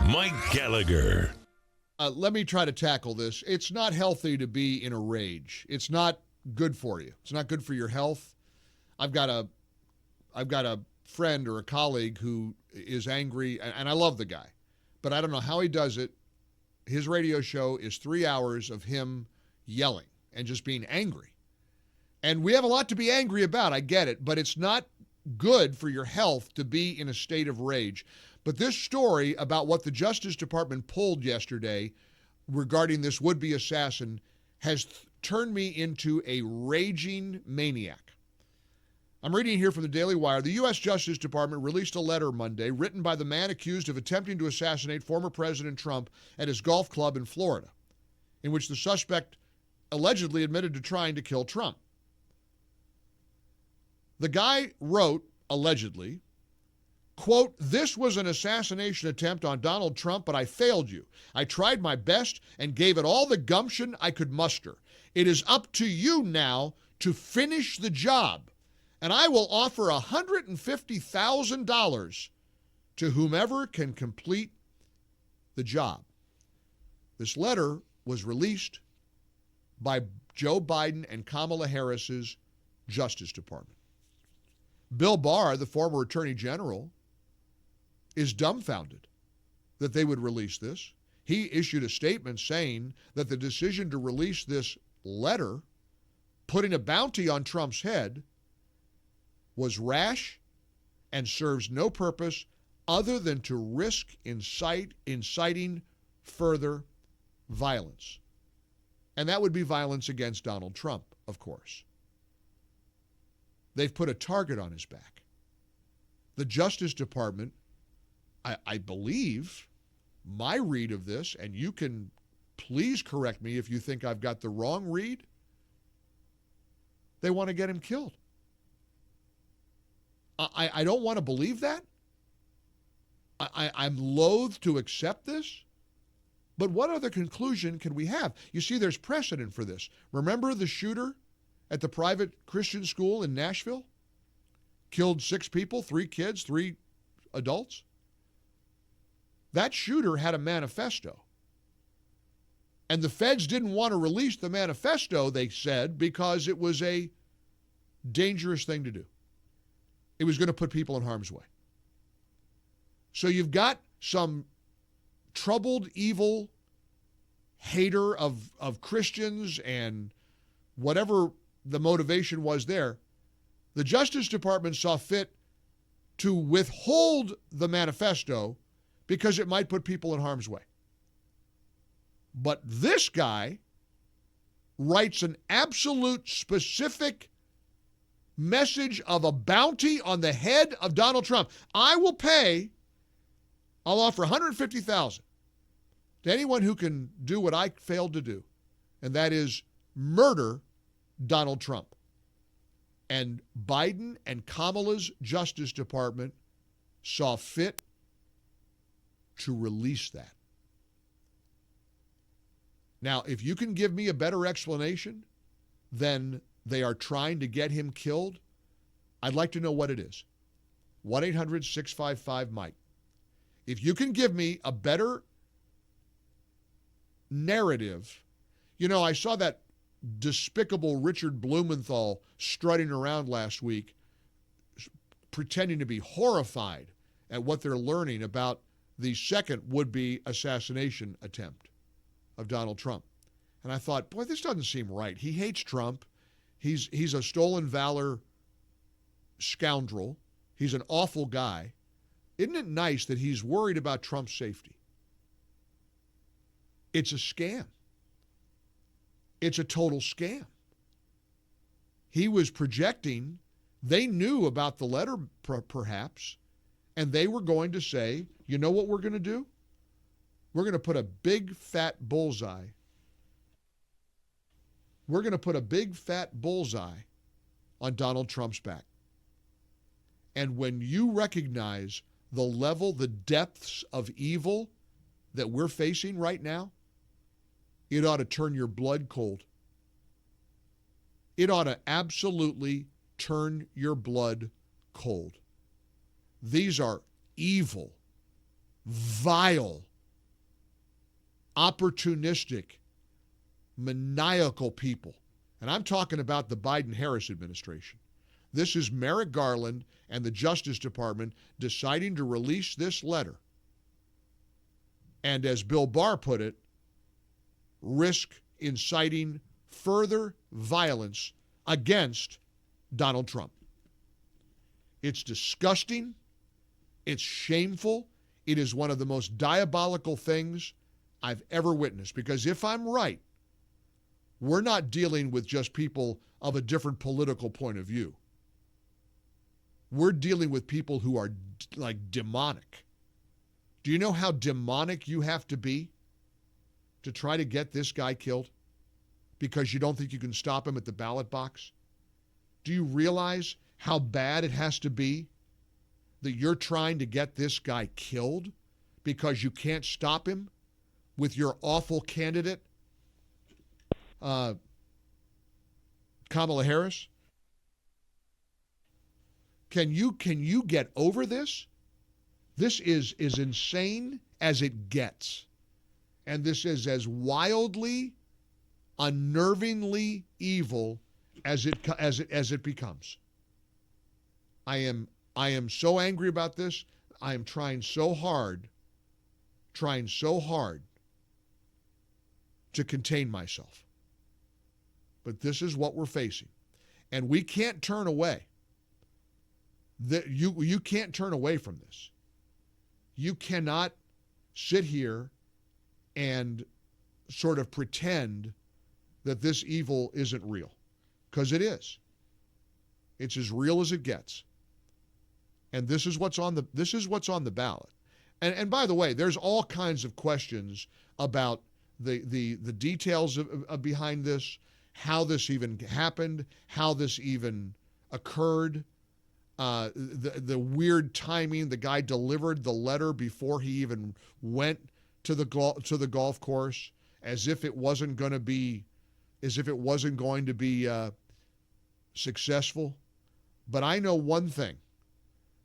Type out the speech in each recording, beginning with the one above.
Mike Gallagher. Let me try to tackle this. It's not healthy to be in a rage. It's not good for you. It's not good for your health. I've got a friend or a colleague who is angry, and I love the guy, but I don't know how he does it. His radio show is 3 hours of him yelling and just being angry. And we have a lot to be angry about, I get it, but it's not good for your health to be in a state of rage. But this story about what the Justice Department pulled yesterday regarding this would-be assassin has turned me into a raging maniac. I'm reading here from the Daily Wire. The U.S. Justice Department released a letter Monday written by the man accused of attempting to assassinate former President Trump at his golf club in Florida, in which the suspect allegedly admitted to trying to kill Trump. The guy wrote, allegedly, quote, "This was an assassination attempt on Donald Trump, but I failed you. I tried my best and gave it all the gumption I could muster. It is up to you now to finish the job, and I will offer $150,000 to whomever can complete the job." This letter was released by Joe Biden and Kamala Harris's Justice Department. Bill Barr, the former Attorney General, is dumbfounded that they would release this. He issued a statement saying that the decision to release this letter, putting a bounty on Trump's head, was rash and serves no purpose other than to risk inciting further violence. And that would be violence against Donald Trump, of course. They've put a target on his back. The Justice Department, I believe, my read of this, and you can please correct me if you think I've got the wrong read, they want to get him killed. I don't want to believe that. I'm loath to accept this. But what other conclusion can we have? You see, there's precedent for this. Remember the shooter at the private Christian school in Nashville? Killed 6 people, 3 kids, 3 adults? That shooter had a manifesto. And the feds didn't want to release the manifesto, they said, because it was a dangerous thing to do. It was going to put people in harm's way. So you've got some troubled, evil hater of Christians and whatever the motivation was there. The Justice Department saw fit to withhold the manifesto because it might put people in harm's way. But this guy writes an absolute specific message of a bounty on the head of Donald Trump. I'll offer $150,000 to anyone who can do what I failed to do, and that is murder Donald Trump. And Biden and Kamala's Justice Department saw fit to release that. Now, if you can give me a better explanation than they are trying to get him killed, I'd like to know what it is. 1-800-655-MIKE. If you can give me a better narrative. You know, I saw that despicable Richard Blumenthal strutting around last week, pretending to be horrified at what they're learning about the second would-be assassination attempt of Donald Trump. And I thought, boy, this doesn't seem right. He hates Trump. He's a stolen valor scoundrel. He's an awful guy. Isn't it nice that he's worried about Trump's safety? It's a scam. It's a total scam. He was projecting, they knew about the letter perhaps, and they were going to say, you know what we're going to do? We're going to put a big fat bullseye. We're going to put a big fat bullseye on Donald Trump's back. And when you recognize the level, the depths of evil that we're facing right now, it ought to turn your blood cold. It ought to absolutely turn your blood cold. These are evil, vile opportunistic, maniacal people. And I'm talking about the Biden-Harris administration. This is Merrick Garland and the Justice Department deciding to release this letter. And as Bill Barr put it, risk inciting further violence against Donald Trump. It's disgusting. It's shameful. It is one of the most diabolical things I've ever witnessed. Because if I'm right, we're not dealing with just people of a different political point of view. We're dealing with people who are like demonic. Do you know how demonic you have to be to try to get this guy killed because you don't think you can stop him at the ballot box? Do you realize how bad it has to be that you're trying to get this guy killed because you can't stop him with your awful candidate, Kamala Harris? Can you get over this? This is insane as it gets. And this is as wildly, unnervingly evil as it becomes. I am so angry about this. I am trying so hard to contain myself. But this is what we're facing. And we can't turn away. You can't turn away from this. You cannot sit here and sort of pretend that this evil isn't real, because it is. It's as real as it gets. And this is what's on the ballot. And by the way, there's all kinds of questions about the details of behind this, how this even happened, how this even occurred. The weird timing. The guy delivered the letter before he even went to the golf course, as if it wasn't going to be successful. But I know one thing: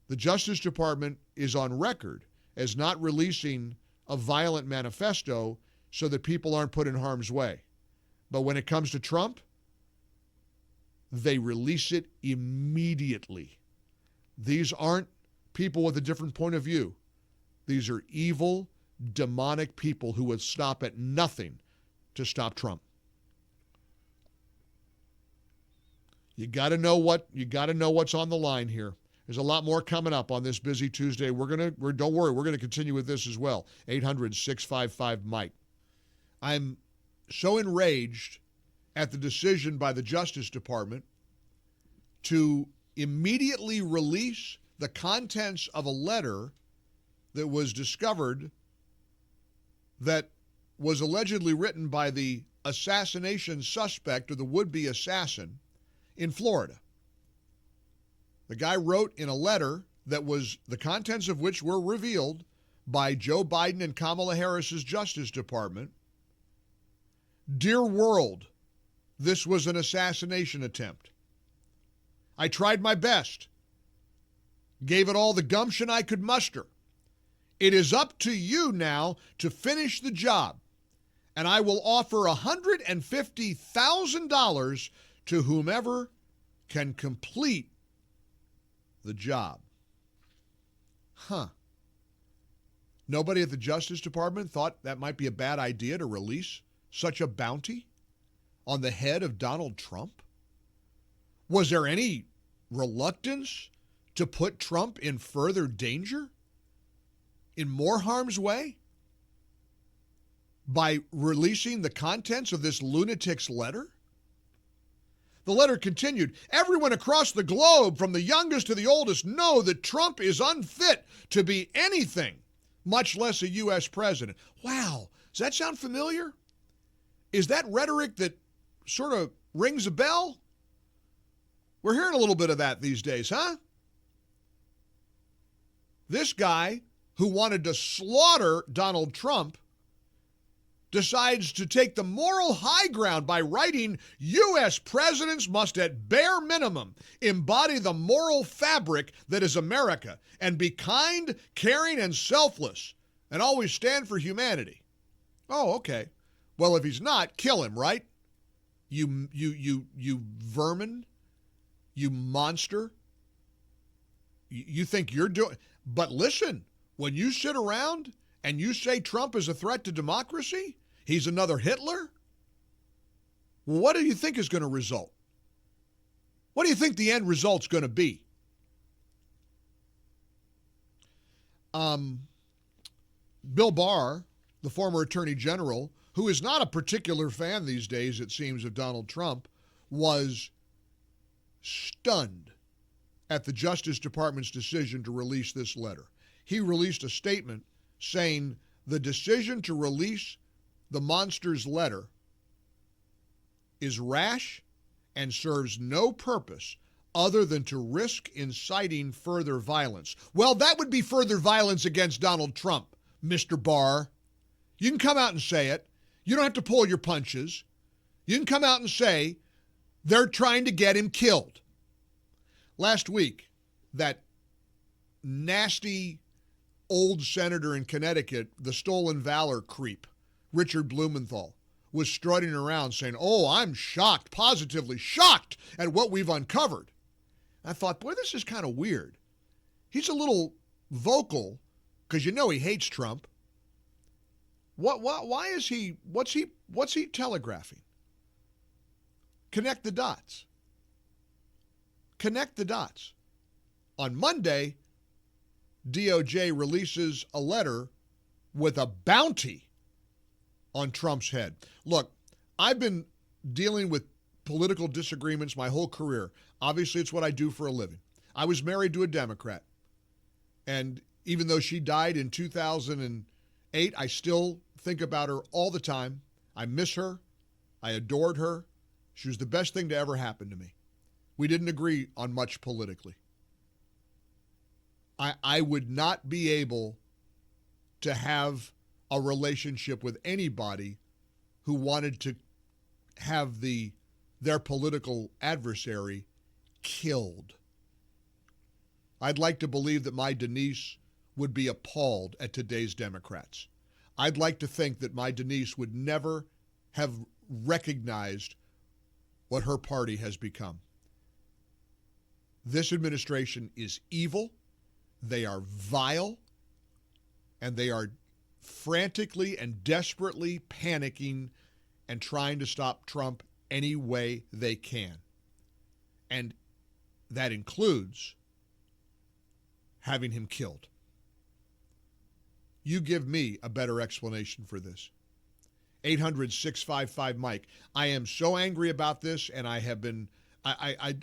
the Justice Department is on record as not releasing a violent manifesto so that people aren't put in harm's way. But when it comes to Trump, they release it immediately. These aren't people with a different point of view. These are evil, demonic people who would stop at nothing to stop Trump. You got to know what's on the line here. There's a lot more coming up on this busy Tuesday. Don't worry, we're going to continue with this as well. 800-655-MIKE. I'm so enraged at the decision by the Justice Department to immediately release the contents of a letter that was discovered that was allegedly written by the assassination suspect, or the would-be assassin, in Florida. The guy wrote in a letter that was the contents of which were revealed by Joe Biden and Kamala Harris's Justice Department. Dear world, this was an assassination attempt. I tried my best, gave it all the gumption I could muster. It is up to you now to finish the job, and I will offer $150,000 to whomever can complete the job. Nobody at the Justice Department thought that might be a bad idea to release such a bounty on the head of Donald Trump? Was there any reluctance to put Trump in further danger, in more harm's way, by releasing the contents of this lunatic's letter? The letter continued, everyone across the globe, from the youngest to the oldest, know that Trump is unfit to be anything, much less a U.S. president. Wow, does that sound familiar? Is that rhetoric that sort of rings a bell? We're hearing a little bit of that these days, huh? This guy who wanted to slaughter Donald Trump decides to take the moral high ground by writing, U.S. presidents must at bare minimum embody the moral fabric that is America and be kind, caring, and selfless, and always stand for humanity. Oh, okay. Well, if he's not, kill him, right? You vermin, you monster. You think you're doing, but listen, when you sit around and you say Trump is a threat to democracy, he's another Hitler, what do you think is going to result? What do you think the end result's going to be? Bill Barr, the former Attorney General, who is not a particular fan these days, it seems, of Donald Trump, was stunned at the Justice Department's decision to release this letter. He released a statement saying the decision to release the monster's letter is rash and serves no purpose other than to risk inciting further violence. Well, that would be further violence against Donald Trump, Mr. Barr. You can come out and say it. You don't have to pull your punches. You can come out and say they're trying to get him killed. Last week, that nasty old senator in Connecticut, the stolen valor creep, Richard Blumenthal, was strutting around saying, oh, I'm shocked, positively shocked at what we've uncovered. I thought, boy, this is kind of weird. He's a little vocal because you know he hates Trump. Why is he, what's he telegraphing? Connect the dots. Connect the dots. On Monday, DOJ releases a letter with a bounty on Trump's head. Look, I've been dealing with political disagreements my whole career. Obviously, it's what I do for a living. I was married to a Democrat. And even though she died in 2008, I still think about her all the time. I miss her. I adored her. She was the best thing to ever happen to me. We didn't agree on much politically. I would not be able to have a relationship with anybody who wanted to have their political adversary killed. I'd like to believe that my Denise would be appalled at today's Democrats. I'd like to think that my Denise would never have recognized what her party has become. This administration is evil, they are vile, and they are frantically and desperately panicking and trying to stop Trump any way they can. And that includes having him killed. You give me a better explanation for this. 800-655-MIKE. I am so angry about this, and I have been, I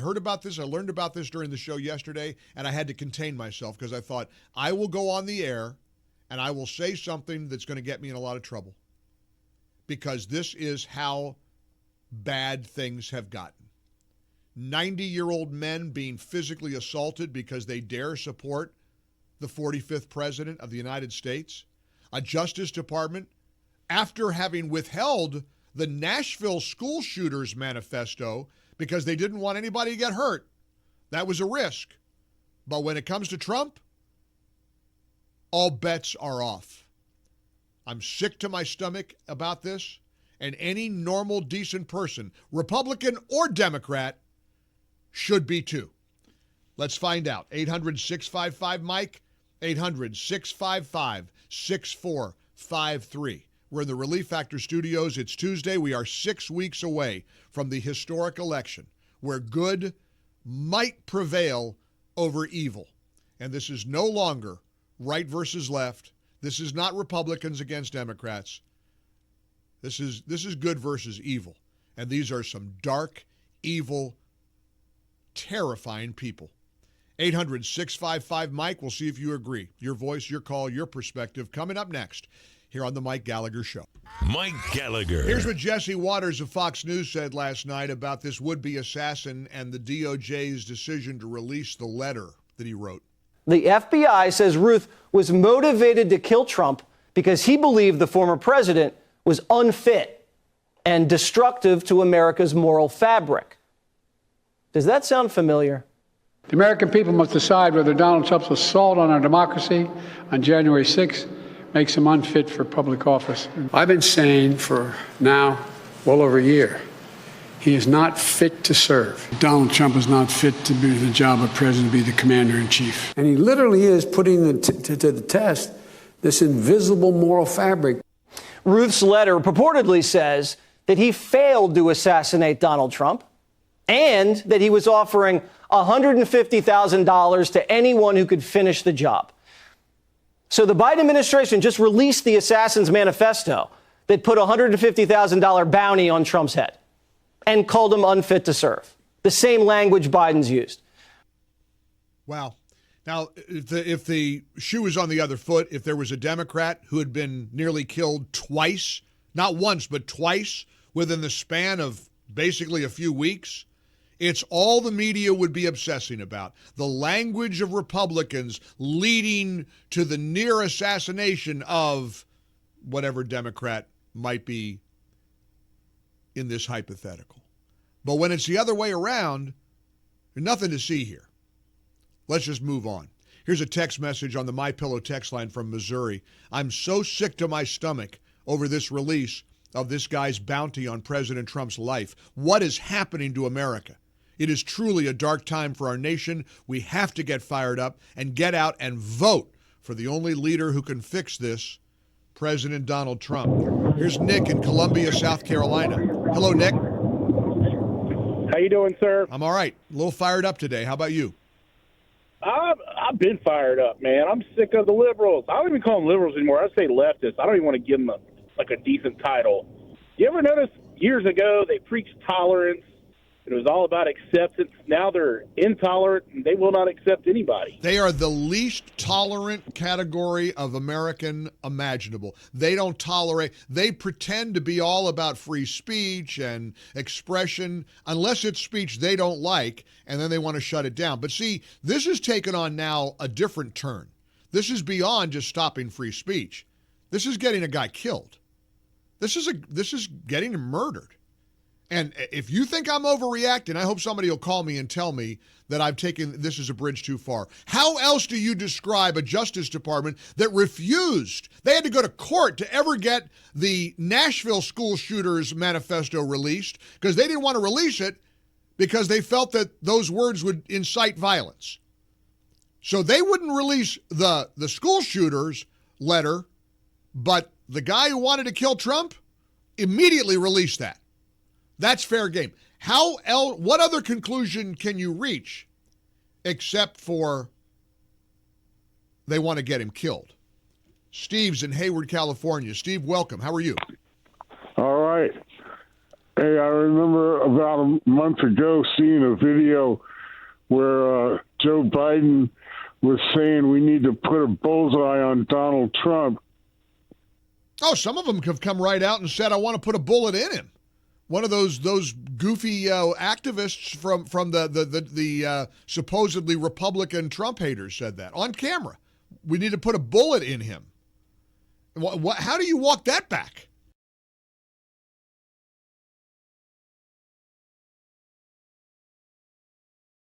heard about this, I learned about this during the show yesterday, and I had to contain myself because I thought, I will go on the air and I will say something that's going to get me in a lot of trouble. Because this is how bad things have gotten. 90-year-old men being physically assaulted because they dare support the 45th president of the United States. A Justice Department, after having withheld the Nashville school shooters manifesto because they didn't want anybody to get hurt. That was a risk. But when it comes to Trump, all bets are off. I'm sick to my stomach about this, and any normal, decent person, Republican or Democrat, should be too. Let's find out. 800-655-MIKE, 800-655-6453. We're in the Relief Factor studios. It's Tuesday. We are 6 weeks away from the historic election where good might prevail over evil. And this is no longer right versus left. This is not Republicans against Democrats. This is good versus evil. And these are some dark, evil, terrifying people. 800-655-MIKE. We'll see if you agree. Your voice, your call, your perspective coming up next here on the Mike Gallagher Show. Mike Gallagher. Here's what Jesse Waters of Fox News said last night about this would-be assassin and the DOJ's decision to release the letter that he wrote. The FBI says Ruth was motivated to kill Trump because he believed the former president was unfit and destructive to America's moral fabric. Does that sound familiar? The American people must decide whether Donald Trump's assault on our democracy on January 6th makes him unfit for public office. I've been saying for now well over a year, he is not fit to serve. Donald Trump is not fit to be the job of president, to be the commander-in-chief. And he literally is putting to the test this invisible moral fabric. Ruth's letter purportedly says that he failed to assassinate Donald Trump and that he was offering $150,000 to anyone who could finish the job. So the Biden administration just released the Assassin's Manifesto that put a $150,000 bounty on Trump's head and called him unfit to serve. The same language Biden's used. Wow. Now, if the shoe was on the other foot, if there was a Democrat who had been nearly killed twice, not once, but twice within the span of basically a few weeks, it's all the media would be obsessing about. The language of Republicans leading to the near assassination of whatever Democrat might be in this hypothetical. But when it's the other way around, there's nothing to see here. Let's just move on. Here's a text message on the MyPillow text line from Missouri. I'm so sick to my stomach over this release of this guy's bounty on President Trump's life. What is happening to America? It is truly a dark time for our nation. We have to get fired up and get out and vote for the only leader who can fix this, President Donald Trump. Here's Nick in Columbia, South Carolina. Hello, Nick. How you doing, sir? I'm all right. A little fired up today. How about you? I've been fired up, man. I'm sick of the liberals. I don't even call them liberals anymore. I say leftists. I don't even want to give them a decent title. You ever notice years ago they preached tolerance? It was all about acceptance. Now they're intolerant, and they will not accept anybody. They are the least tolerant category of American imaginable. They don't tolerate. They pretend to be all about free speech and expression, unless it's speech they don't like, and then they want to shut it down. But see, this has taken on now a different turn. This is beyond just stopping free speech. This is getting a guy killed. This is getting him murdered. And if you think I'm overreacting, I hope somebody will call me and tell me that I've taken this as a bridge too far. How else do you describe a Justice Department that refused? They had to go to court to ever get the Nashville school shooters manifesto released because they didn't want to release it because they felt that those words would incite violence. So they wouldn't release the school shooters letter, but the guy who wanted to kill Trump immediately released that. That's fair game. What other conclusion can you reach except for they want to get him killed? Steve's in Hayward, California. Steve, welcome. How are you? All right. Hey, I remember about a month ago seeing a video where Joe Biden was saying we need to put a bullseye on Donald Trump. Oh, some of them have come right out and said, I want to put a bullet in him. One of those goofy activists from the supposedly Republican Trump haters said that on camera. We need to put a bullet in him. How do you walk that back?